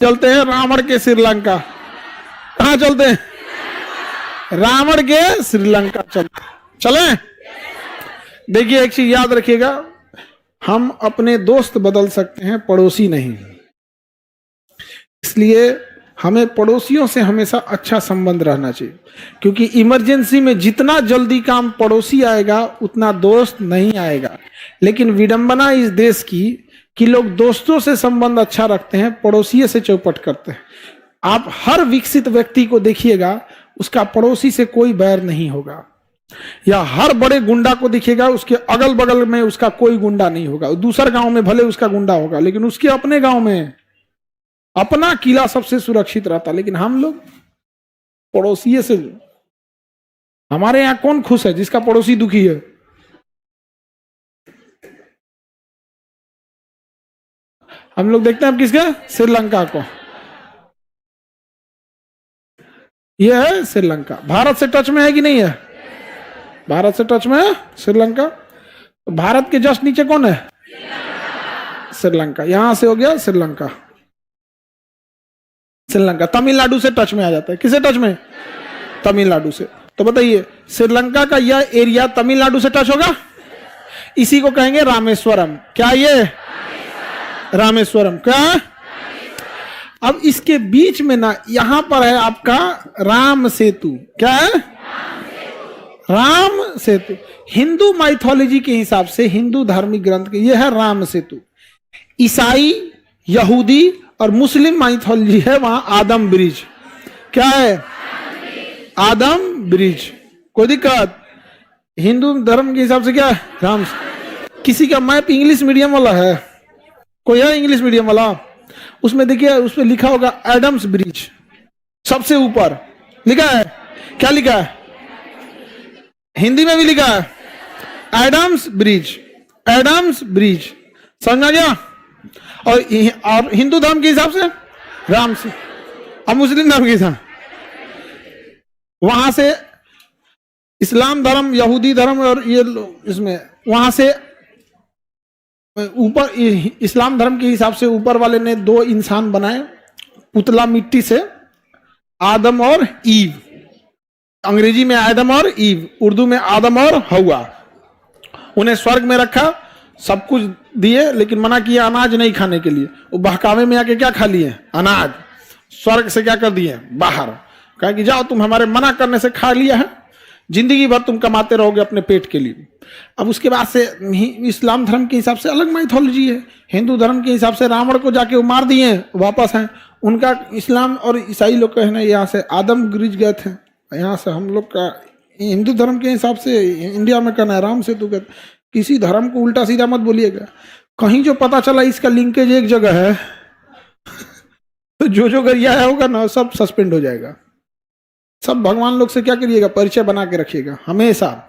चलते हैं रावण के श्रीलंका। कहां चलते हैं? रावण के श्रीलंका चलते। चले? देखिए एक चीज याद रखिएगा, हम अपने दोस्त बदल सकते हैं, पड़ोसी नहीं। इसलिए हमें पड़ोसियों से हमेशा अच्छा संबंध रहना चाहिए, क्योंकि इमरजेंसी में जितना जल्दी काम पड़ोसी आएगा उतना दोस्त नहीं आएगा। लेकिन विडंबना इस देश की कि लोग दोस्तों से संबंध अच्छा रखते हैं, पड़ोसी से चौपट करते हैं। आप हर विकसित व्यक्ति को देखिएगा, उसका पड़ोसी से कोई बैर नहीं होगा। या हर बड़े गुंडा को देखिएगा, उसके अगल बगल में उसका कोई गुंडा नहीं होगा। दूसरे गांव में भले उसका गुंडा होगा, लेकिन उसके अपने गांव में अपना किला सबसे सुरक्षित रहता। लेकिन हम लोग पड़ोसी से, हमारे यहां कौन खुश है? जिसका पड़ोसी दुखी है। हम लोग देखते हैं अब किसका? श्रीलंका को। यह है श्रीलंका। भारत से टच में है कि नहीं है? भारत से टच में है श्रीलंका। तो भारत के जस्ट नीचे कौन है? श्रीलंका। यहां से हो गया श्रीलंका। श्रीलंका तमिलनाडु से टच में आ जाता है। किसे टच में? तमिलनाडु से। तो बताइए, श्रीलंका का यह एरिया तमिलनाडु से टच होगा? इसी को कहेंगे रामेश्वरम। क्या ये? रामेश्वरम। क्या? अब इसके बीच में ना, यहां पर है आपका राम सेतु। क्या है? राम सेतु। हिंदू माइथोलॉजी के हिसाब से, हिंदू धार्मिक ग्रंथ के, यह है राम सेतु। ईसाई, यहूदी और मुस्लिम माइथोलॉजी है वहां आदम ब्रिज। क्या है? आदम ब्रिज। कोई दिक्कत? हिंदू धर्म के हिसाब से क्या है? राम। किसी का मैप इंग्लिश मीडियम वाला है? कोई है इंग्लिश मीडियम वाला? उसमें देखिए, उसमें लिखा होगा एडम्स ब्रिज, सबसे ऊपर लिखा है। क्या लिखा है? हिंदी में भी लिखा है एडम्स ब्रिज। एडम्स ब्रिज, समझ आ गया? और हिंदू धर्म के हिसाब से राम से, और मुस्लिम धर्म के हिसाब वहां से इस्लाम धर्म, यहूदी धर्म और ये इसमें वहां से ऊपर इस्लाम धर्म के हिसाब से ऊपर वाले ने दो इंसान बनाए पुतला मिट्टी से, आदम और ईव। अंग्रेजी में आदम और ईव, उर्दू में आदम और हवा। उन्हें स्वर्ग में रखा, सब कुछ दिए, लेकिन मना किया अनाज नहीं खाने के लिए। वो बहकावे में आके क्या खा लिए? अनाज। स्वर्ग से क्या कर दिए? बाहर। कहा कि जाओ, तुम हमारे मना करने से खा लिया है, जिंदगी भर तुम कमाते रहोगे अपने पेट के लिए। अब उसके बाद से इस्लाम धर्म के हिसाब से अलग माइथोलॉजी है। हिंदू धर्म के हिसाब से रावण को जाके वो मार दिए, वापस हैं। उनका इस्लाम और ईसाई लोग कहना यहाँ से आदम ब्रिज गए थे, यहाँ से हम लोग का हिंदू धर्म के हिसाब से इंडिया में कहना है राम सेतु कहते। किसी धर्म को उल्टा सीधा मत बोलिएगा। कहीं जो पता चला इसका लिंकेज एक जगह है तो जो गरिया है होगा ना, सब सस्पेंड हो जाएगा। सब भगवान लोग से क्या करिएगा? परिचय बना के रखिएगा हमेशा,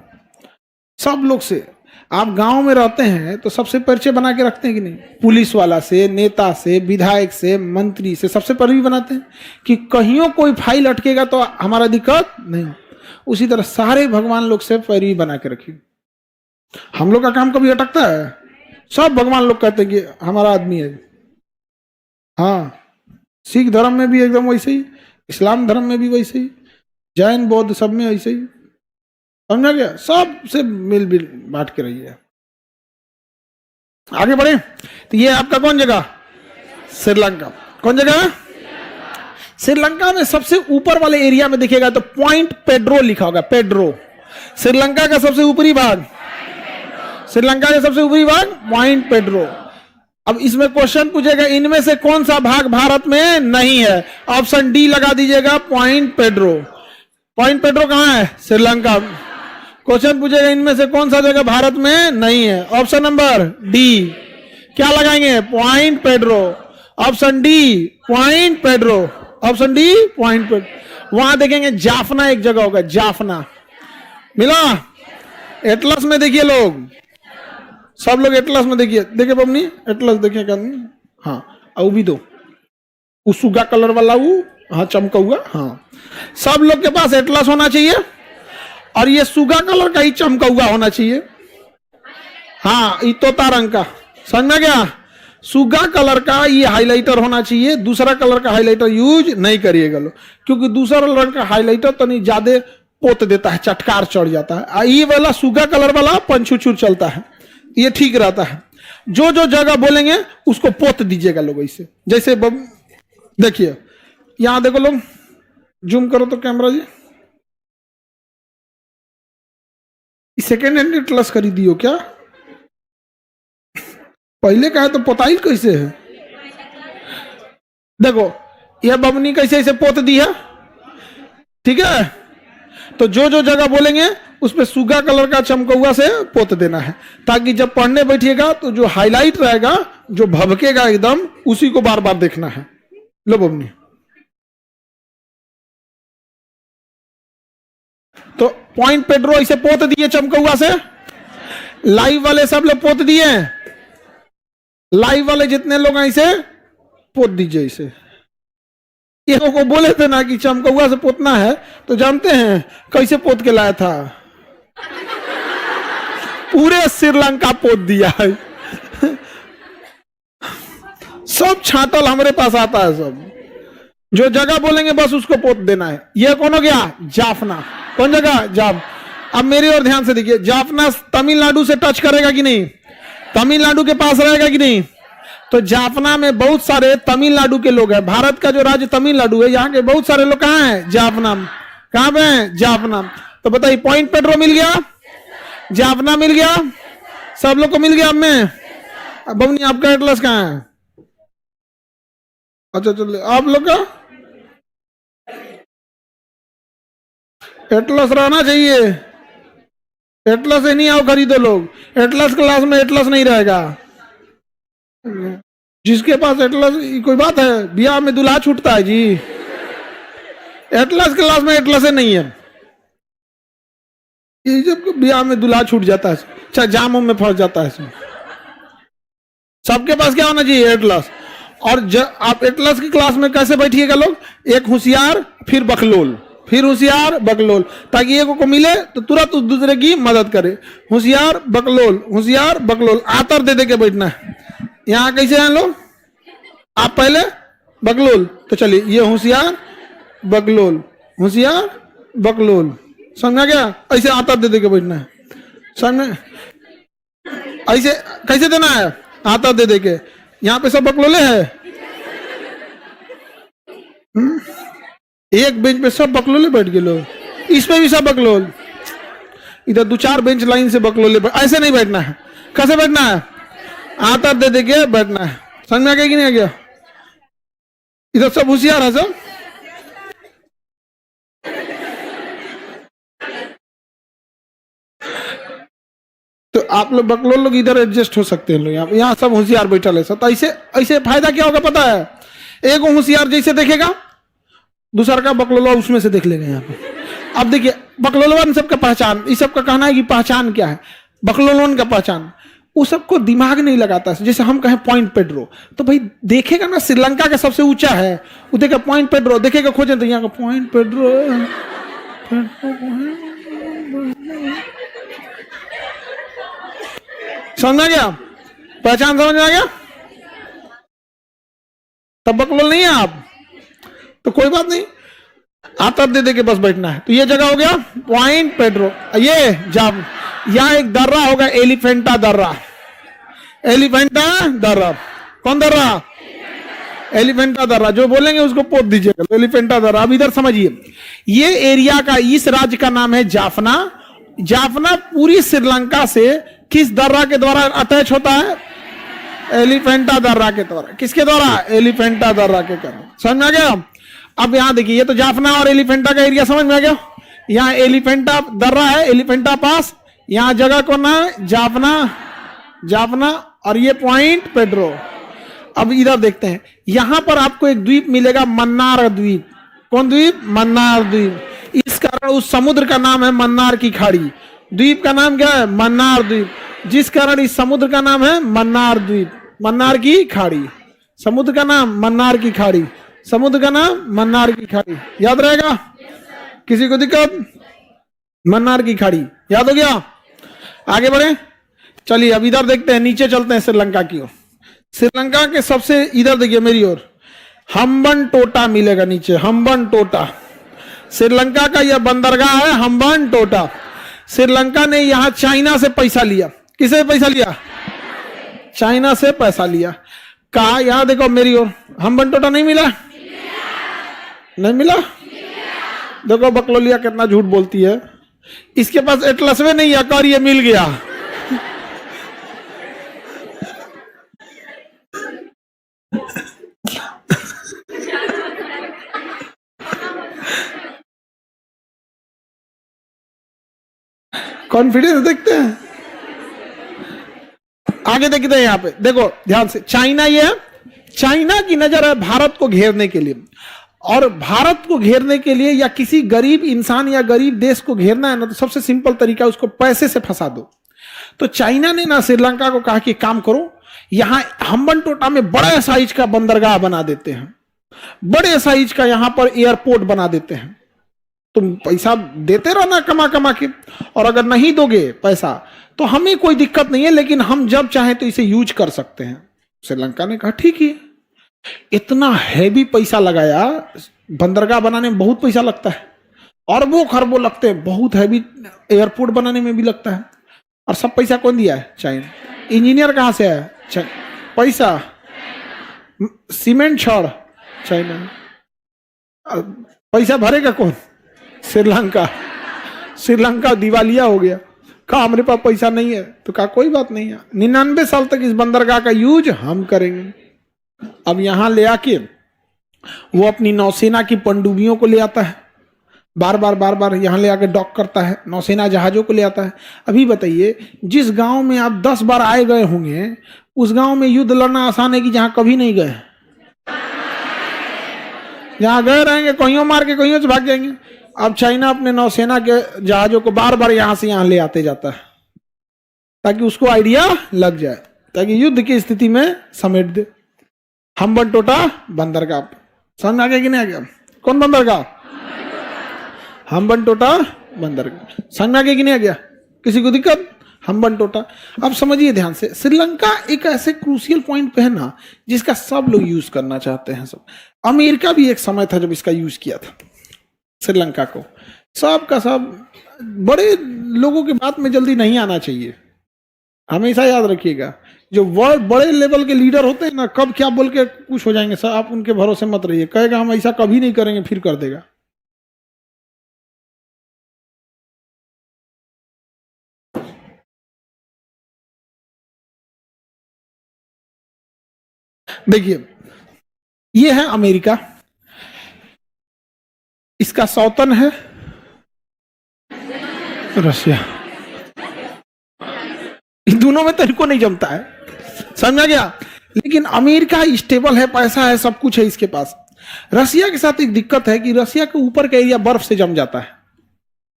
सब लोग से। आप गांव में रहते हैं तो सबसे परिचय बना के रखते हैं कि नहीं? पुलिस वाला से, नेता से, विधायक से, मंत्री से, सबसे परिचय बनाते हैं कि कहीं कोई फाइल अटकेगा तो हमारा दिक्कत नहीं। उसी तरह सारे भगवान लोग से परिचय बना के रखिए। हम लोग का काम कभी अटकता है? सब भगवान लोग कहते हैं कि हमारा आदमी है। हाँ, सिख धर्म में भी एकदम वैसे ही, इस्लाम धर्म में भी वैसे ही, जैन बौद्ध सब में ऐसे ही। समझा गया? सब से मिल बांट के रहिए। आगे बढ़े। तो ये आपका कौन जगह? श्रीलंका। कौन जगह? श्रीलंका में सबसे ऊपर वाले एरिया में देखिएगा तो पॉइंट पेड्रो लिखा होगा। पेड्रो श्रीलंका का सबसे ऊपरी भाग। श्रीलंका का सबसे ऊपरी भाग पॉइंट पेड्रो। अब इसमें क्वेश्चन पूछेगा, इनमें से कौन सा भाग भारत में नहीं है? ऑप्शन डी लगा दीजिएगा, पॉइंट पेड्रो। पॉइंट पेड्रो कहां है? श्रीलंका। क्वेश्चन पूछेगा, इनमें से कौन सा जगह भारत में नहीं है? Option number D. क्या लगाएंगे? Point Pedro. Option D point Pedro. Option D point Pedro. वहां देखेंगे जाफना एक जगह होगा, जाफना। मिला? एटलस में देखिए लोग, सब लोग एटलस में देखिए। देखिए पबनी, एटलस देखिए करनी। हाँ, वो भी दो, वो सुगा कलर वाला, वो हाँ चमका हुआ। हाँ, सब लोग के पास एटलस होना चाहिए और ये सुगा कलर का ही चमका हुआ होना चाहिए। हाँ, ये तोता रंग का। समझ में गया? सुगा कलर का ये हाइलाइटर होना चाहिए, दूसरा कलर का हाइलाइटर यूज नहीं करिएगा लोग, क्योंकि दूसरा रंग का हाइलाइटर तो नहीं ज्यादा पोत देता है, चटकार चढ़ जाता है। ये वाला सुगा कलर वाला पंचुचुर चलता है, ये ठीक रहता है। जो जो जगह बोलेंगे उसको पोत दीजिएगा लोग ऐसे। जैसे देखिए यहां देखो लोग, जूम करो तो कैमरा जी, सेकेंड हैंड एटलस खरीदी हो क्या? पहले का है तो पोताई कैसे है? देखो यह बमनी कैसे ऐसे पोत दी है, ठीक है। तो जो जो जगह बोलेंगे उस पे सुगा कलर का चमकौआ से पोत देना है, ताकि जब पढ़ने बैठिएगा तो जो हाईलाइट रहेगा, जो भभकेगा एकदम, उसी को बार बार देखना है। लो बमनी, तो पॉइंट पेड्रो इसे पोत दिए चमकौआ से। लाइव वाले सब लोग पोत दिए, लाइव वाले जितने लोग हैं इसे पोत दीजिए इसे। एक को बोले थे ना कि चमकौआ से पोतना है, तो जानते हैं कैसे पोत के लाया था? पूरे श्रीलंका पोत दिया है। सब छातल हमारे पास आता है, सब जो जगह बोलेंगे बस उसको पोत देना है। ये कौन हो गया? जाफना। कौन जगह? जाफ। अब मेरी ओर ध्यान से देखिए, जाफना तमिलनाडु से टच करेगा कि नहीं? तमिलनाडु के पास रहेगा कि नहीं? तो जाफना में बहुत सारे तमिलनाडु के लोग हैं। भारत का जो राज्य तमिलनाडु है, यहाँ के बहुत सारे लोग कहाँ हैं? जाफना। कहाँ पे हैं? जाफना। तो बताइए, पॉइंट पेड्रो मिल गया, जाफना मिल गया, सब लोग को मिल गया। अब में बमनी आपका एटलस कहाँ है? अच्छा चलिए, आप लोग का एटलस रहना चाहिए। एटलस से नहीं आओ खरीदो लोग, एटलस क्लास में एटलस नहीं रहेगा। जिसके पास एटलस, कोई बात है? ब्याह में दूल्हा छूटता है जी, एटलस क्लास में एटलस नहीं है। ये जब ब्याह में दूल्हा छूट जाता है, अच्छा जामों में फंस जाता है। सबके पास क्या होना चाहिए? एटलस। और आप एटलस की क्लास में कैसे बैठिएगा लोग? एक होशियार, फिर बकलोल, फिर होशियार बकलोल, ताकि एक को मिले तो तुरंत उस दूसरे की मदद करे। होशियार बकलोल, होशियार बकलोल, आतर दे दे के बैठना है। यहाँ कैसे हैं लोग? आप पहले बकलोल, तो चलिए ये होशियार बकलोल, होशियार बकलोल, समझा गया? ऐसे आतर दे दे के बैठना है, समझ? ऐसे कैसे देना है? आतर दे दे के। यहाँ पे सब बकलोले हैं, एक बेंच पे सब बकलोले बैठ गए लोग, इस पे भी सब बकलोल, इधर दो चार बेंच लाइन से बकलोले। ऐसे नहीं बैठना है। कैसे बैठना है? आतर दे दे के बैठना है। समझ में आ गया कि नहीं आ गया? इधर सब होशियार है सब। तो आप लोग बकलोल लोग इधर एडजस्ट हो सकते हैं लोग, यहाँ सब होशियार बैठा है सब। तो ऐसे ऐसे फायदा क्या होगा पता है? एक होशियार जैसे देखेगा, दूसरा का बकलोला उसमें से देख लेगा यहाँ पे। अब देखिए बकलोलवन सबका पहचान, इस सबका कहना है कि पहचान क्या है बकलोलवन का पहचान, वो सबको दिमाग नहीं लगाता। जैसे हम कहें पॉइंट पेड्रो, तो भाई देखेगा ना श्रीलंका का सबसे ऊंचा है, वो देखेगा पॉइंट पेड्रो, देखेगा खोजे तो यहाँ का पॉइंट पेड्रो, समझ आ गया? पहचान समझ आ गया? तब बकलोल नहीं है आप, तो कोई बात नहीं, आतर दे दे के बस बैठना है। तो ये जगह हो गया पॉइंट पेड्रो। ये जब यहाँ एक दर्रा होगा, एलिफेंटा दर्रा, एलिफेंटा दर्रा। कौन दर्रा? एलिफेंटा दर्रा। जो बोलेंगे उसको पोत दीजिएगा, एलिफेंटा दर्रा। अब इधर समझिए, ये एरिया का, इस राज्य का नाम है जाफना। जाफना पूरी श्रीलंका से किस दर्रा के द्वारा अटैच होता है? एलिफेंटा दर्रा के द्वारा। किसके द्वारा? एलिफेंटा दर्रा के कारण। समझ में आ गया? अब यहाँ देखिए, ये तो जाफना और एलिफेंटा का एरिया समझ में आ गया। यहाँ एलिफेंटा दर्रा है, एलिफेंटा पास, यहाँ जगह कौन है? जाफना, जाफना, और ये पॉइंट पेड्रो। अब इधर देखते हैं, यहां पर आपको एक द्वीप मिलेगा, मन्नार द्वीप। कौन द्वीप? मन्नार द्वीप। इस कारण उस समुद्र का नाम है मन्नार की खाड़ी। द्वीप का नाम क्या है? मन्नार द्वीप। जिस कारण इस समुद्र का नाम है मन्नार द्वीप, मन्नार की खाड़ी। समुद्र का नाम मन्नार की खाड़ी, समुद्र का नाम मन्नार की खाड़ी। याद रहेगा? किसी को दिक्कत? मन्नार की खाड़ी याद हो गया? आगे बढ़े, चलिए अब इधर देखते हैं, नीचे चलते हैं श्रीलंका की ओर। श्रीलंका के सबसे इधर देखिए मेरी ओर, हम्बन टोटा मिलेगा नीचे, हम्बन टोटा। श्रीलंका का यह बंदरगाह है हम्बन टोटा। श्रीलंका ने यहां चाइना से पैसा लिया। किसे पैसा लिया? चाइना से पैसा लिया। कहा यहां देखो मेरी ओर, हम्बन टोटा नहीं मिला, नहीं मिला। देखो बकलोलिया कितना झूठ बोलती है, इसके पास एटलस में नहीं है और ये मिल गया। कॉन्फिडेंस देखते हैं। आगे देखते हैं, यहां पे देखो ध्यान से, चाइना ये है, चाइना की नजर है भारत को घेरने के लिए। और भारत को घेरने के लिए या किसी गरीब इंसान या गरीब देश को घेरना है ना, तो सबसे सिंपल तरीका उसको पैसे से फंसा दो। तो चाइना ने ना श्रीलंका को कहा कि काम करो, यहां हम्बन टोटा में बड़े साइज का बंदरगाह बना देते हैं, बड़े साइज का यहां पर एयरपोर्ट बना देते हैं। तुम पैसा देते रहना कमा कमा के, और अगर नहीं दोगे पैसा तो हमें कोई दिक्कत नहीं है, लेकिन हम जब चाहें तो इसे यूज कर सकते हैं। श्रीलंका ने कहा ठीक है। इतना हैवी पैसा लगाया, बंदरगाह बनाने में बहुत पैसा लगता है, अरबों खरबों लगते हैं, बहुत हैवी एयरपोर्ट बनाने में भी लगता है। और सब पैसा कौन दिया है? चाइना। इंजीनियर कहां से है? पैसा, सीमेंट छड़ चाइना। पैसा भरेगा कौन? श्रीलंका। श्रीलंका दिवालिया हो गया, कहा हमारे पास पैसा नहीं है। तो कहा कोई बात नहीं है, 99 साल तक इस बंदरगाह का यूज हम करेंगे। अब यहां ले आके वो अपनी नौसेना की पनडुब्बियों को ले आता है, बार बार यहां ले आके डॉक करता है, नौसेना जहाजों को ले आता है। अभी बताइए, जिस गांव में आप 10 बार आए गए होंगे, उस गांव में युद्ध लड़ना आसान है कि जहां कभी नहीं गए? जहां गए रहेंगे कहीं मार के कहीं से भाग जाएंगे। अब चाइना अपने नौसेना के जहाजों को बार बार यहां से यहां ले आते जाता है, ताकि उसको आइडिया लग जाए, ताकि युद्ध की स्थिति में समेट दे। हम्बन टोटा बंदरगाह समझ आ गया कि नहीं आ गया? कौन बंदरगाह? हम्बन टोटा बंदरगाह। समझ आ गया कि नहीं आ गया? किसी को दिक्कत? हम्बन टोटा। अब समझिए ध्यान से, श्रीलंका एक ऐसे क्रूशियल पॉइंट पे है ना, जिसका सब लोग यूज करना चाहते हैं। सब अमेरिका भी एक समय था जब इसका यूज किया था श्रीलंका को। सब का सब, बड़े लोगों की बात में जल्दी नहीं आना चाहिए, हमेशा याद रखिएगा। जो बड़े लेवल के लीडर होते हैं ना, कब क्या बोल के कुछ हो जाएंगे, सर आप उनके भरोसे मत रहिए। कहेगा हम ऐसा कभी नहीं करेंगे, फिर कर देगा। देखिए ये है अमेरिका, इसका सौतन है रशिया। इन दोनों में तो इनको नहीं जमता है, समझा गया? लेकिन अमेरिका स्टेबल है, पैसा है, सब कुछ है इसके पास। रशिया के साथ एक दिक्कत है कि रशिया के ऊपर का एरिया बर्फ से जम जाता है,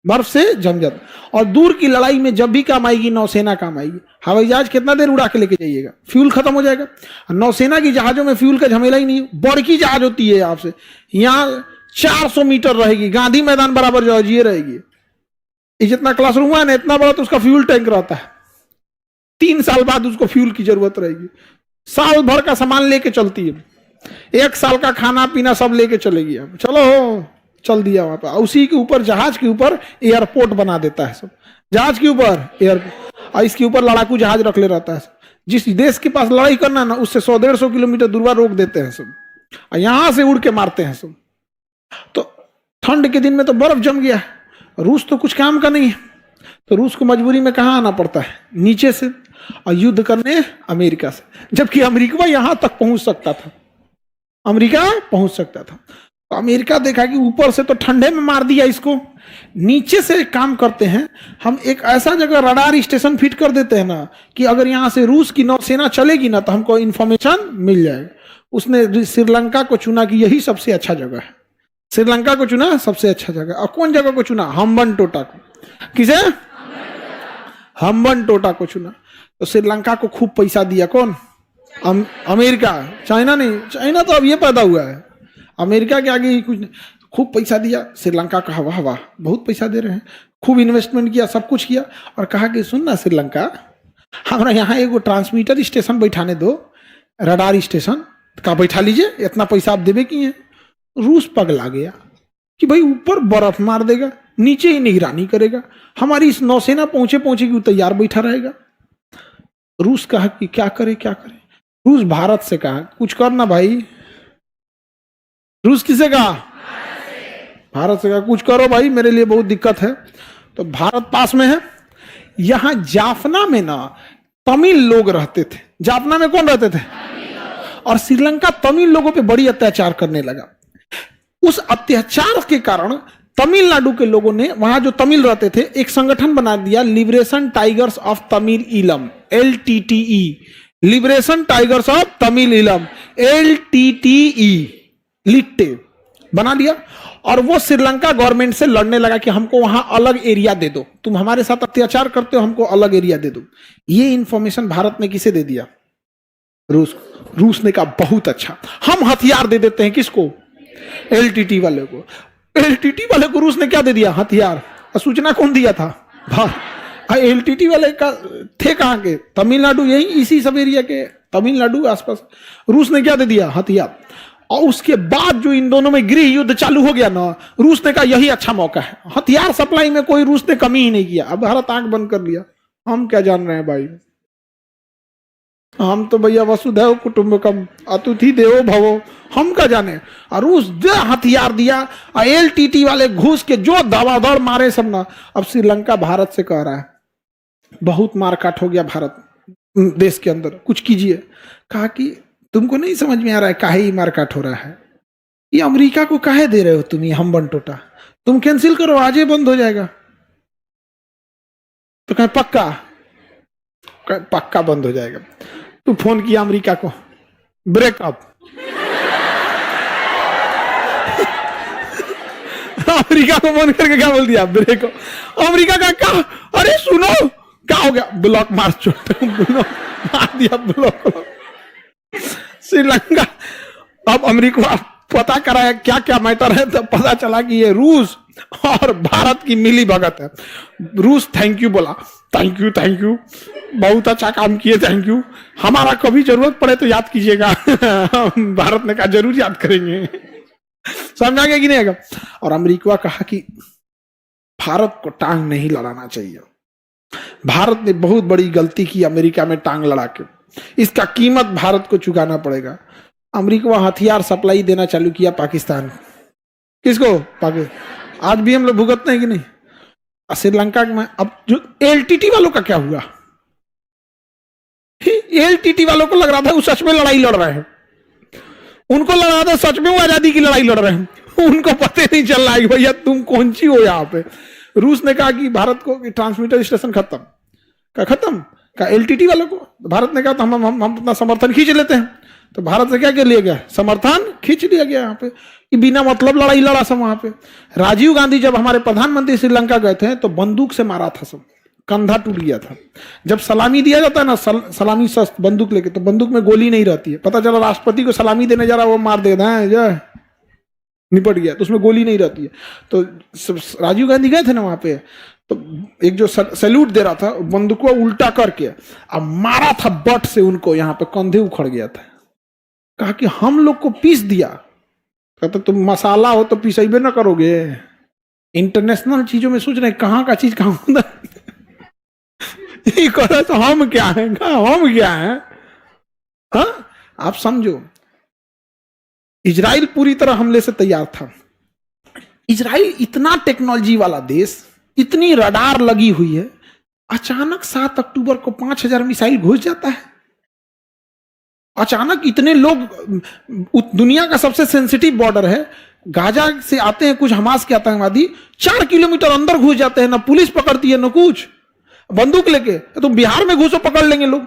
बर्फ से जम जाता है। और दूर की लड़ाई में जब भी काम आएगी नौसेना काम आएगी। हवाई जहाज कितना देर उड़ा के लेके जाइएगा, फ्यूल खत्म हो जाएगा। नौसेना की जहाजों में फ्यूल का झमेला ही नहीं है। बड़की जहाज होती है आपसे, यहाँ 400 मीटर रहेगी, गांधी मैदान बराबर जहाज ये रहेगी। जितना क्लासरूम है ना, इतना बड़ा, तो उसका फ्यूल टैंक रहता है। 3 साल बाद उसको फ्यूल की जरूरत रहेगी। साल भर का सामान लेके चलती है, 1 साल का खाना पीना सब लेके चलेगी। अब चलो चल दिया वहां पर। उसी के ऊपर, जहाज के ऊपर एयरपोर्ट बना देता है सब, जहाज के ऊपर एयरपोर्ट, और इसके ऊपर लड़ाकू जहाज रख ले रहता है। जिस देश के पास लड़ाई करना ना, उससे 100-150 किलोमीटर दूर रोक देते हैं सब, और यहां से उड़ के मारते हैं सब। तो ठंड के दिन में तो बर्फ जम गया। रूस तो कुछ काम का नहीं है, तो रूस को मजबूरी में कहां आना पड़ता है? नीचे से, और युद्ध करने अमेरिका से। जबकि अमेरिका यहां तक पहुंच सकता था, अमेरिका पहुंच सकता था। तो अमेरिका देखा कि ऊपर से तो ठंडे में मार दिया इसको, नीचे से काम करते हैं हम, एक ऐसा जगह रडार स्टेशन फिट कर देते हैं ना, कि अगर यहां से रूस की नौसेना चलेगी ना, तो हमको इंफॉर्मेशन मिल जाएगा। उसने श्रीलंका को चुना कि यही सबसे अच्छा जगह है। श्रीलंका को चुना सबसे अच्छा जगह। और कौन जगह को चुना? हम्बन टोटा को। किसे? हम्बन टोटा को चुना। तो श्रीलंका को खूब पैसा दिया कौन? अमेरिका। चाइना नहीं, चाइना तो अब ये पैदा हुआ है, अमेरिका के आगे ही कुछ नहीं। खूब पैसा दिया श्रीलंका का, वाह वाह बहुत पैसा दे रहे हैं। खूब इन्वेस्टमेंट किया, सब कुछ किया, और कहा कि सुन ना श्रीलंका, हमारा यहाँ एगो ट्रांसमीटर स्टेशन बैठाने दो, रडार स्टेशन का बैठा लीजिए, इतना पैसा आप देवे किए हैं। रूस पगला गया कि भाई ऊपर बर्फ मार देगा, नीचे ही निगरानी करेगा, हमारी इस नौसेना पहुंचे पहुंचे कि तैयार बैठा रहेगा। रूस कहा कि क्या करे क्या करे। रूस भारत से कहा कुछ करना भाई। रूस किसे कहा? भारत से कहा कुछ करो भाई, मेरे लिए बहुत दिक्कत है। तो भारत पास में है। यहां जाफना में ना तमिल लोग रहते थे। जाफना में कौन रहते थे? और श्रीलंका तमिल लोगों पे बड़ी अत्याचार करने लगा। उस अत्याचार के कारण तमिलनाडु के लोगों ने, वहां जो तमिल रहते थे, एक संगठन बना दिया, लिबरेशन टाइगर्स ऑफ तमिल इलम, LTTE, liberation tigers of Tamil इलम, LTTE, लिट्टे बना दिया। और वो श्रीलंका गवर्नमेंट से लड़ने लगा कि हमको वहां अलग एरिया दे दो, तुम हमारे साथ अत्याचार करते हो, हमको अलग एरिया दे दो। ये इंफॉर्मेशन भारत ने किसे दे दिया? रूस। रूस ने कहा बहुत अच्छा, हम हथियार दे देते हैं। किसको? LTT वाले को। LTT वाले को रूस ने क्या दे दिया? हथियार। सूचना कौन दिया था? भारत। LTT वाले का थे कहां के? तमिलनाडु, यही इसी सब एरिया के, तमिलनाडु आसपास। रूस ने क्या दे दिया? हथियार। और उसके बाद जो इन दोनों में गृह युद्ध चालू हो गया ना, रूस ने कहा यही अच्छा मौका है। हथियार सप्लाई में कोई रूस ने कमी ही नहीं किया। अब भारत आंख बंद कर लिया, हम क्या जान रहे हैं भाई, हम तो भैया वसुधैव कुटुंबकम अतिथि देवो भवो, हम क्या जाने। और रूस जो हथियार दिया, और LTT वाले घुस के जो दवादौड़ मारे सब ना। अब श्रीलंका भारत से कह रहा है बहुत मारकाट हो गया भारत देश के अंदर, कुछ कीजिए। कहा कि तुमको नहीं समझ में आ रहा है काहे ही मारकाट हो रहा है? ये अमेरिका को काहे दे रहे हो तुम ये हम बनटोटा? तुम कैंसिल करो, आज ही बंद हो जाएगा। तो कहे पक्का? पक्का बंद हो जाएगा। तू फोन किया अमेरिका को, ब्रेकअप। अमेरिका को फोन करके क्या बोल दिया? ब्रेकअप। अमेरिका का क्या? अरे सुनो क्या हो गया? ब्लॉक मार चुके, मार दिया ब्लॉक। श्रीलंका। अब अमेरिका पता कराया क्या क्या मैटर है, तो पता चला कि ये रूस और भारत की मिली भगत है। रूस थैंक यू बोला, थैंक यू थैंक यू, बहुत अच्छा काम किए, थैंक यू, हमारा कभी जरूरत पड़े तो याद कीजिएगा। भारत ने कहा जरूर याद करेंगे। समझा गया कि नहीं आएगा? और अमेरिका कहा कि भारत को टांग नहीं लड़ाना चाहिए, भारत ने बहुत बड़ी गलती की अमेरिका में टांग लड़ा के, इसका कीमत भारत को चुकाना पड़ेगा। अमेरिका हथियार सप्लाई देना चालू किया पाकिस्तान। किसको? पाकिस्तान। आज भी हम लोग भुगतते हैं कि नहीं? श्रीलंका में अब जो LTT वालों का क्या हुआ? LTT वालों को लग रहा था वो सच में लड़ाई लड़ रहे हैं, उनको लग रहा था सच में वो आजादी की लड़ाई लड़ रहे हैं। उनको पता नहीं चल रहा है भैया तुम कौन सी हो यहाँ पे। रूस ने कहा कि भारत को ट्रांसमीटर स्टेशन खत्म का, खत्म का LTT वालों को। भारत ने कहा तो हम अपना समर्थन खींच लेते हैं। तो भारत से क्या क्या लिया गया? समर्थन खींच लिया गया यहाँ पे, कि बिना मतलब लड़ाई लड़ा सब वहां पे। राजीव गांधी जब हमारे प्रधानमंत्री श्रीलंका गए थे तो बंदूक से मारा था सब, कंधा टूट गया था। जब सलामी दिया जाता है ना, सलामी शस्त्र बंदूक लेके, तो बंदूक में गोली नहीं रहती है। पता चला राष्ट्रपति को सलामी देने जा रहा, वो मार देता है, जय निपट गया, तो उसमें गोली नहीं रहती है। तो राजीव गांधी गए थे ना वहां पे, तो एक जो सैल्यूट दे रहा था बंदूक को उल्टा करके अब मारा था बट से उनको, यहाँ पे कंधे उखड़ गया था। कहा कि हम लोग को पीस दिया। कहता तुम मसाला हो तो पीसेबे ना करोगे। इंटरनेशनल चीजों में सोच रहे कहाँ का चीज कहाँ होता है। तो हम क्या है, हम क्या है? हाँ आप समझो, इजराइल पूरी तरह हमले से तैयार था। इजराइल इतना टेक्नोलॉजी वाला देश, इतनी रडार लगी हुई है, अचानक 7 अक्टूबर को 5000 मिसाइल घुस जाता है। अचानक इतने लोग, दुनिया का सबसे सेंसिटिव बॉर्डर है, गाजा से आते हैं कुछ हमास के आतंकवादी, 4 किलोमीटर अंदर घुस जाते हैं, ना पुलिस पकड़ती है ना कुछ, बंदूक लेके। तो बिहार में घुसो पकड़ लेंगे लोग।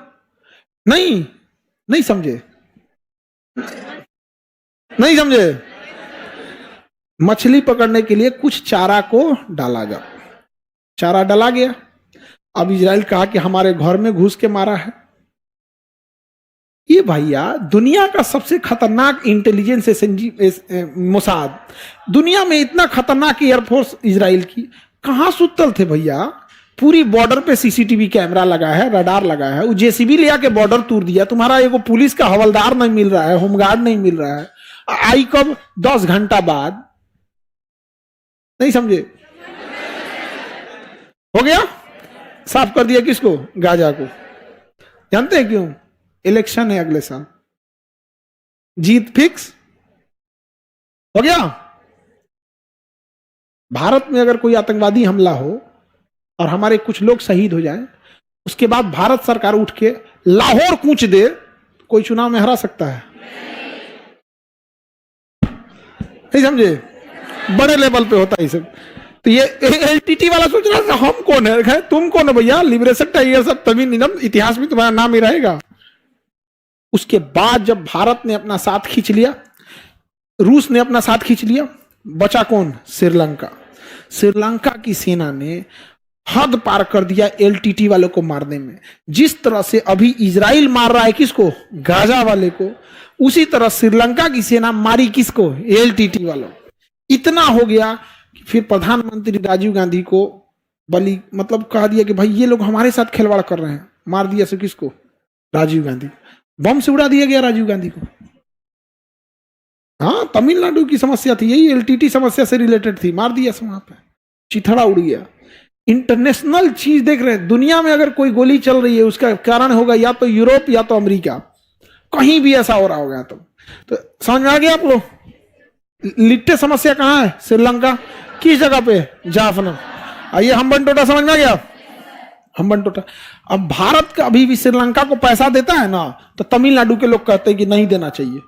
नहीं समझे, नहीं समझे। मछली पकड़ने के लिए कुछ चारा को डाला गया, चारा डाला गया। अब इजराइल कहा कि हमारे घर में घुस के मारा है। ये भैया दुनिया का सबसे खतरनाक इंटेलिजेंस मोसाद, दुनिया में इतना खतरनाक एयरफोर्स इजराइल की, कहां सुतल थे भैया? पूरी बॉर्डर पे सीसीटीवी कैमरा लगा है, रडार लगा है, वो जेसीबी ले आके बॉर्डर तोड़ दिया, तुम्हारा एगो पुलिस का हवलदार नहीं मिल रहा है, होमगार्ड नहीं मिल रहा है, आई कब 10 घंटा बाद, नहीं समझे, हो गया, साफ कर दिया किसको, गाजा को। जानते हैं क्यों? इलेक्शन है अगले साल, जीत फिक्स हो गया। भारत में अगर कोई आतंकवादी हमला हो और हमारे कुछ लोग शहीद हो जाएं, उसके बाद भारत सरकार उठ के लाहौर कूच दे, कोई चुनाव में हरा सकता है? नहीं समझे, बड़े लेवल पे होता है सब। तो ये एलटीटी वाला सोच रहा था हम कौन है, तुम कौन है भैया, लिबरेशन टाइगर सब तमीम निगम, इतिहास में तुम्हारा नाम ही रहेगा। उसके बाद जब भारत ने अपना साथ खींच लिया, रूस ने अपना साथ खींच लिया, बचा कौन? श्रीलंका। श्रीलंका की सेना ने हद पार कर दिया एलटीटी वालों को मारने में। जिस तरह से अभी इजराइल मार रहा है किसको? गाजा वाले को, उसी तरह श्रीलंका की सेना मारी किसको? एलटीटी वालों। इतना हो गया कि फिर प्रधानमंत्री राजीव गांधी को बलि मतलब कहा दिया कि भाई ये लोग हमारे साथ खिलवाड़ कर रहे हैं, मार दिया से किसको? राजीव गांधी। बम से उड़ा दिया गया राजीव गांधी को। हाँ, तमिलनाडु की समस्या थी, यही एलटीटी समस्या से रिलेटेड थी, मार दिया वहां पे, चिथड़ा उड़ गया। इंटरनेशनल चीज देख रहे हैं, दुनिया में अगर कोई गोली चल रही है उसका कारण होगा या तो यूरोप या तो अमेरिका, कहीं भी ऐसा हो रहा होगा। तो समझ में आ गया आप लोग? लिट्टे समस्या कहाँ है? श्रीलंका। किस जगह पे? जाफना। आइए हम्बनटोटा, समझ में आ गया? हम्बनटोटा। अब भारत का अभी भी श्रीलंका को पैसा देता है ना, तो तमिलनाडु के लोग कहते हैं कि नहीं देना चाहिए,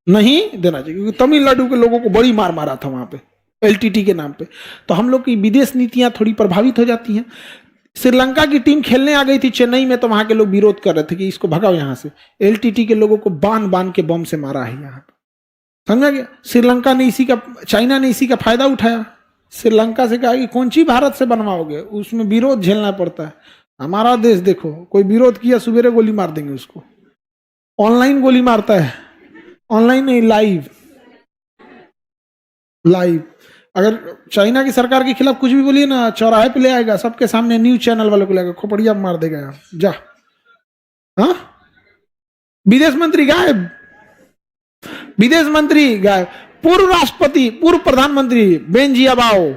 नहीं देना चाहिए, क्योंकि तमिलनाडु के लोगों को बड़ी मार मारा था वहां पे एलटीटी के नाम पे। तो हम लोग की विदेश नीतियां थोड़ी प्रभावित हो जाती हैं। श्रीलंका की टीम खेलने आ गई थी चेन्नई में, तो वहां के लोग विरोध कर रहे थे कि इसको भगाओ यहां से। एलटीटी के लोगों को बांध बांध के बम से मारा है यहाँ पे, समझा गया? श्रीलंका ने इसी का, चाइना ने इसी का फायदा उठाया। श्रीलंका से कहा कि कौन सी भारत से बनवाओगे, उसमें विरोध झेलना पड़ता है। हमारा देश देखो, कोई विरोध किया सवेरे गोली मार देंगे उसको, ऑनलाइन गोली मारता है, ऑनलाइन नहीं, लाइव लाइव। अगर चाइना की सरकार के खिलाफ कुछ भी बोलिए ना, चौराहे पे ले आएगा, सबके सामने न्यूज चैनल वालों को लेगा, खोपड़िया मार देगा यार, जा। हाँ, विदेश मंत्री गायब, विदेश मंत्री गायब, पूर्व राष्ट्रपति, पूर्व प्रधानमंत्री बेनजीआबाओ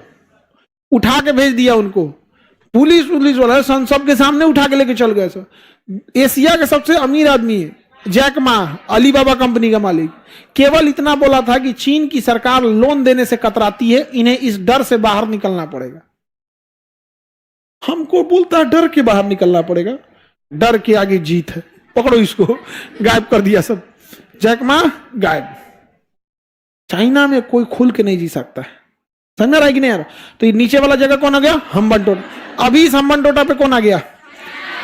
उठा के भेज दिया उनको। पुलिस वाला संसद के सामने उठा के लेके चल गए। सर एशिया के सबसे अमीर आदमी है जैक मा, अलीबाबा कंपनी का मालिक, केवल इतना बोला था कि चीन की सरकार लोन देने से कतराती है, इन्हें इस डर से बाहर निकलना पड़ेगा। हमको बोलता है डर के बाहर निकलना पड़ेगा, डर के आगे जीत है, पकड़ो इसको। गायब कर दिया सब, जैक मा गायब। चाइना में कोई खुल के नहीं जी सकता है, समझ रहा है कि नहीं यार? तो ये नीचे वाला जगह कौन आ गया? हम्बनटोटा। अभी इस हम्बनटोटा पे कौन आ गया?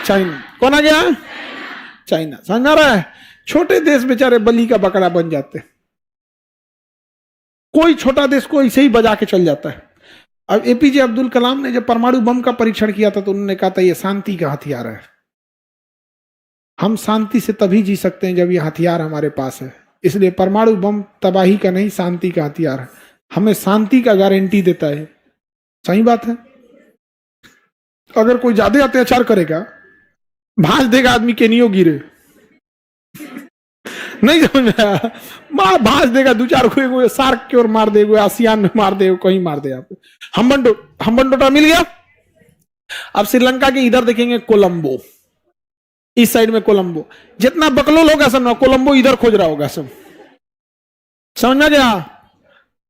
चाइना। कौन आ गया? चाइना। समझ रहा है? छोटे देश बेचारे बलि का बकरा बन जाते, कोई छोटा देश को ऐसे ही बजा के चल जाता है। अब एपीजे अब्दुल कलाम ने जब परमाणु बम का परीक्षण किया था तो उन्होंने कहा था ये शांति का हथियार है, हम शांति से तभी जी सकते हैं जब ये हथियार हमारे पास है। इसलिए परमाणु बम तबाही का नहीं, शांति का हथियार है, हमें शांति का गारंटी देता है। सही बात है। अगर कोई ज्यादा अत्याचार करेगा, भाज देगा आदमी के नियो गिरे, नहीं समझ में आया? भाज देगा, दो चार को सार्क की ओर मार दे, आसियान में मार दे, कहीं मार दे। आप हम्बनटोटा मिल गया। अब श्रीलंका के इधर देखेंगे कोलंबो, इस साइड में कोलंबो। जितना बकलोल होगा सब ना, कोलंबो इधर खोज रहा होगा सब, समझ में गया?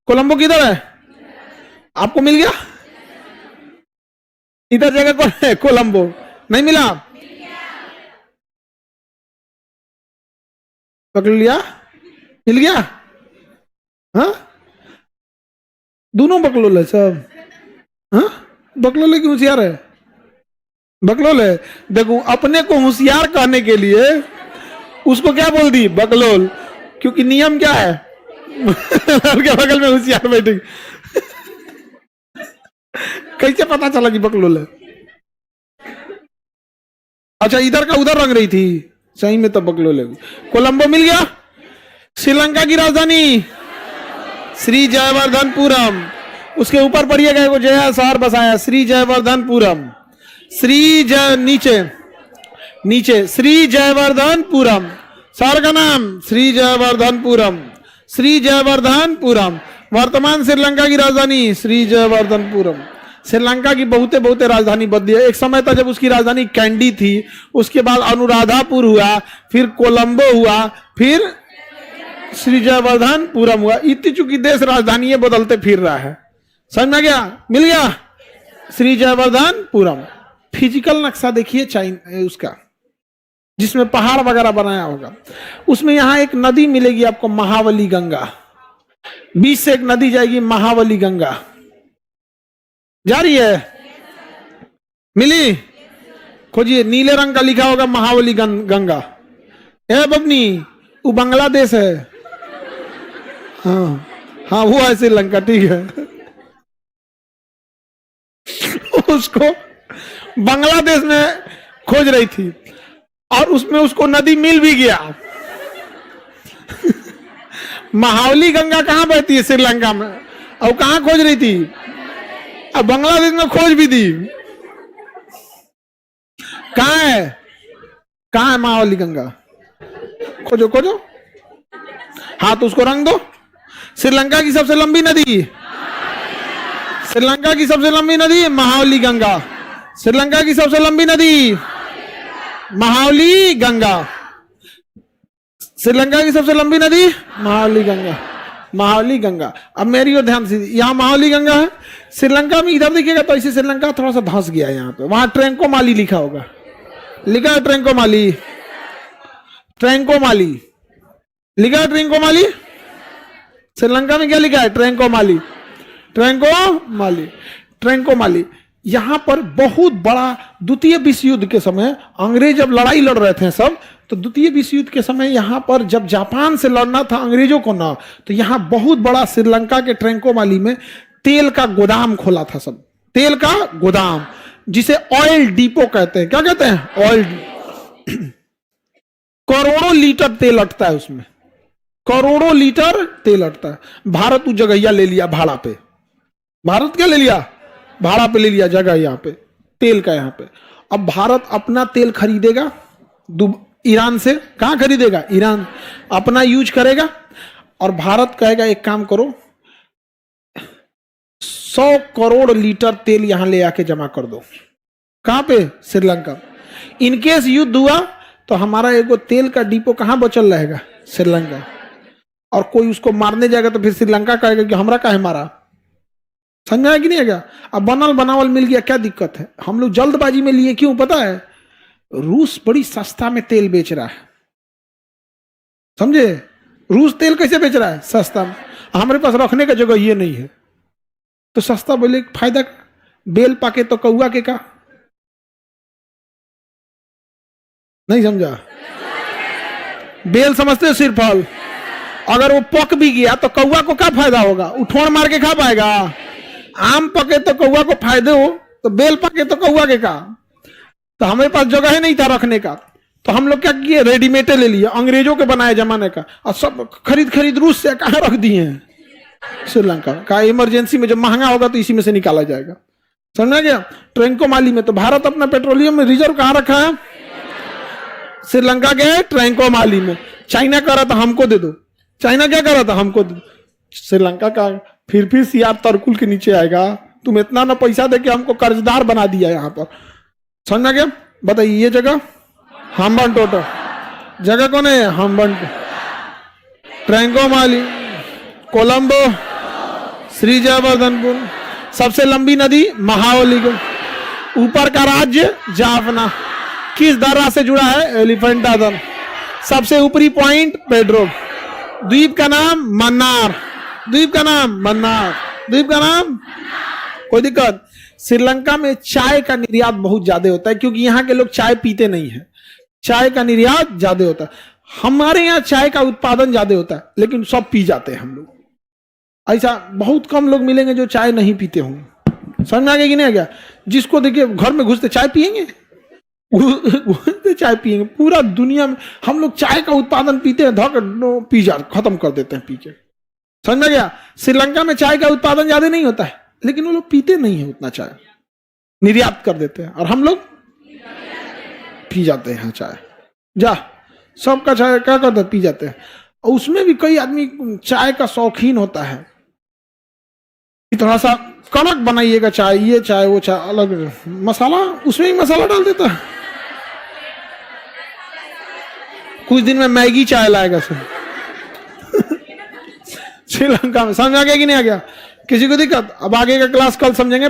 कोलंबो किधर है? आपको मिल गया? इधर जगह कौन है? कोलंबो। नहीं मिला? पकड़ लिया? मिल गया? हाँ, दोनों बकलोल है सब। हाँ, बकलोल है कि होशियार है? बकलोल है। देखो, अपने को होशियार कहने के लिए उसको क्या बोल दी? बकलोल। क्योंकि नियम क्या है? के बगल में होशियार बैठे। कैसे पता चला कि बकलोल है? अच्छा, इधर का उधर रंग रही थी, सही में तो बकलोल है। कोलंबो मिल गया। श्रीलंका की राजधानी श्री जयवर्धनपुरम, उसके ऊपर पढ़िएगा, वो जया शहर बसाया, श्री जयवर्धनपुरम। श्री जय नीचे नीचे श्री जयवर्धनपुरम, शहर का नाम श्री जयवर्धनपुरम, श्री जयवर्धनपुरम। वर्तमान श्रीलंका की राजधानी श्री जयवर्धनपुरम। श्रीलंका की बहुते बहुते राजधानी बदली है। एक समय था जब उसकी राजधानी कैंडी थी, उसके बाद अनुराधापुर हुआ, फिर कोलंबो हुआ, फिर श्री जयवर्धनपुरम हुआ। इतनी चूंकि देश राजधानी बदलते फिर रहा है। समझ में गया? मिल गया? श्री जयवर्धनपुरम। फिजिकल नक्शा देखिए चाइना उसका, जिसमें पहाड़ वगैरह बनाया होगा। उसमें यहां एक नदी मिलेगी आपको, महावली गंगा। बीच से एक नदी जाएगी, महावली गंगा जा रही है। मिली? खोजिए, नीले रंग का लिखा होगा महावली गंगा। ए बबनी, वो बांग्लादेश है। हाँ हाँ, वो है श्रीलंका, ठीक है। उसको बांग्लादेश में खोज रही थी और उसमें उसको नदी मिल भी गया। महावली गंगा कहां बहती है? श्रीलंका में। और कहां खोज रही थी? अब बांग्लादेश में खोज भी दी। कहां है? कहां है महावली गंगा? खोजो खोजो। हाँ, तो उसको रंग दो। श्रीलंका की सबसे लंबी नदी, श्रीलंका की सबसे लंबी नदी महावली गंगा। श्रीलंका की सबसे लंबी नदी महावली गंगा। श्रीलंका की सबसे लंबी नदी महावली गंगा, महावली गंगा। अब मेरी ओर ध्यान से, यहाँ महावली गंगा है। श्रीलंका में इधर देखिएगा तो ऐसे श्रीलंका थोड़ा सा धंस गया है। यहाँ पे वहां ट्रैंकोमाली लिखा होगा, लिखा है ट्रैंकोमाली, ट्रैंकोमाली लिखा है, ट्रैंकोमाली। श्रीलंका में क्या लिखा है? ट्रैंकोमाली, ट्रैंकोमाली, ट्रैंकोमाली। यहां पर बहुत बड़ा द्वितीय विश्व युद्ध के समय अंग्रेज जब लड़ाई लड़ रहे थे सब, तो द्वितीय विश्व युद्ध के समय यहां पर जब जापान से लड़ना था अंग्रेजों को ना, तो यहां बहुत बड़ा श्रीलंका के ट्रैंकोमाली में तेल का गोदाम खोला था सब, तेल का गोदाम, जिसे ऑयल डिपो कहते हैं। क्या कहते हैं? ऑयल। करोड़ों लीटर तेल अटता है उसमें, करोड़ों लीटर तेल अटता है। भारत उस जगह ले लिया भाड़ा पे। भारत क्या ले लिया? भाड़ा पे ले लिया जगह यहाँ पे, तेल का यहाँ पे। अब भारत अपना तेल खरीदेगा ईरान से। कहां खरीदेगा? ईरान। अपना यूज करेगा और भारत कहेगा एक काम करो, 100 करोड़ लीटर तेल यहां ले आके जमा कर दो। कहां पे? श्रीलंका। इनकेस युद्ध हुआ तो हमारा एगो तेल का डिपो कहां बचल रहेगा? श्रीलंका। और कोई उसको मारने जाएगा तो फिर श्रीलंका कहेगा कि हमरा काहे मारा। समझ में आया कि नहीं आएगा? अब बनल बनावल मिल गया, क्या दिक्कत है? हम लोग जल्दबाजी में लिए, क्यों पता है? रूस बड़ी सस्ता में तेल बेच रहा है, समझे? रूस तेल कैसे बेच रहा है? सस्ता में। हमारे पास रखने का जगह ये नहीं है, तो सस्ता बोले फायदा। बेल पाके तो कौआ के का नहीं समझा? बेल समझते हो? सिर्फ फल। अगर वो पक भी गया तो कौआ को क्या फायदा होगा? उठोड़ मार के खा पाएगा? आम पके तो कौआ को फायदे हो, तो बेल पके तो कौआ के का? तो हमारे पास जगह ही नहीं था रखने का, तो हम लोग क्या किए? रेडीमेड ले लिए, अंग्रेजों के बनाए जमाने का, और सब खरीद खरीद रूस से कहां रख दिए हैं? श्रीलंका का। इमरजेंसी में जब महंगा होगा तो इसी में से निकाला जाएगा। समझा गया? ट्रैंकोमाली में। तो भारत अपना पेट्रोलियम में रिजर्व कहां रखा है? श्रीलंका के ट्रैंकोमाली में। चाइना कह रहा था हमको दे दो। चाइना क्या कर रहा था? हमको दे दो। श्रीलंका का फिर सीआर तरकुल के नीचे आएगा, तुम इतना ना पैसा दे के हमको कर्जदार बना दिया यहाँ पर। समझ गया? बताइए, ये जगह हम्बन टोटो जगह कौन है? हम्बन ट्रैंकोमाली, कोलंबो, श्री जयवर्धनपुर। सबसे लंबी नदी महावली को। ऊपर का राज्य जाफना। किस दर्रा से जुड़ा है? एलिफेंटा दर्रा। सबसे ऊपरी पॉइंट पेड्रो। द्वीप का नाम मन्नार। द्वीप का नाम मन्नार। द्वीप का नाम। कोई दिक्कत? श्रीलंका में चाय का निर्यात बहुत ज्यादा होता है, क्योंकि यहाँ के लोग चाय पीते नहीं है। चाय का निर्यात ज्यादा होता है। हमारे यहाँ चाय का उत्पादन ज्यादा होता है, लेकिन सब पी जाते हैं हम लोग। ऐसा बहुत कम लोग मिलेंगे जो चाय नहीं पीते होंगे। समझ में आ गया कि नहीं आ गया? जिसको देखिए घर में घुसते चाय पियेंगे, चाय पियेंगे। पूरा दुनिया में हम लोग चाय का उत्पादन पीते हैं, धक पी जा खत्म कर देते हैं पी के। समझ में गया? श्रीलंका में चाय का उत्पादन ज्यादा नहीं होता है, लेकिन वो लोग पीते नहीं है उतना चाय। निर्यात कर देते हैं, और हम लोग पी जाते हैं चाय। जा सबका चाय क्या करते हैं, पी जाते हैं। और उसमें भी कई आदमी चाय का शौकीन होता है कि थोड़ा सा कड़क बनाइएगा चाय, ये चाय वो चाय अलग, मसाला उसमें ही मसाला डाल देता है। कुछ दिन में मैगी चाय लाएगा श्रीलंका में। समझ आ गया कि नहीं आ गया? किसी को दिक्कत? अब आगे का क्लास कल समझेंगे।